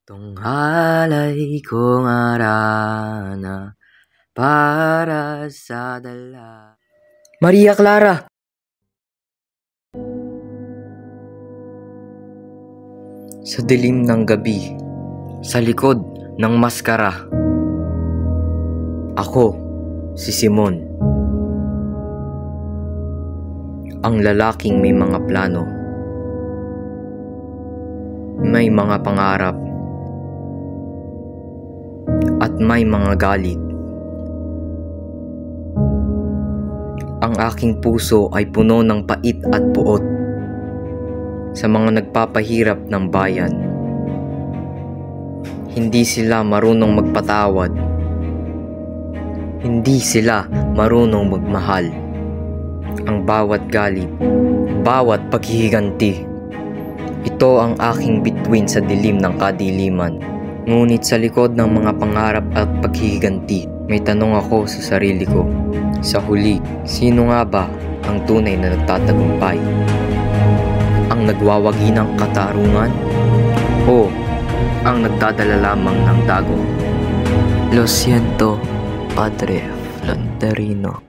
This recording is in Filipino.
Tunghalay kong arana para sa dala. Maria Clara! Sa dilim ng gabi, sa likod ng maskara, ako, si Simon. Ang lalaking may mga plano, may mga pangarap, at may mga galit. Ang aking puso ay puno ng pait at puot sa mga nagpapahirap ng bayan. Hindi sila marunong magpatawad. Hindi sila marunong magmahal. Ang bawat galit, bawat paghihiganti, ito ang aking bituin sa dilim ng kadiliman. Ngunit sa likod ng mga pangarap at paghihiganti, may tanong ako sa sarili ko. Sa huli, sino nga ba ang tunay na nagtatagumpay? Ang nagwawagi ng katarungan? O ang nagdadala lamang ng dagong? Lo siento, Padre Flanderino.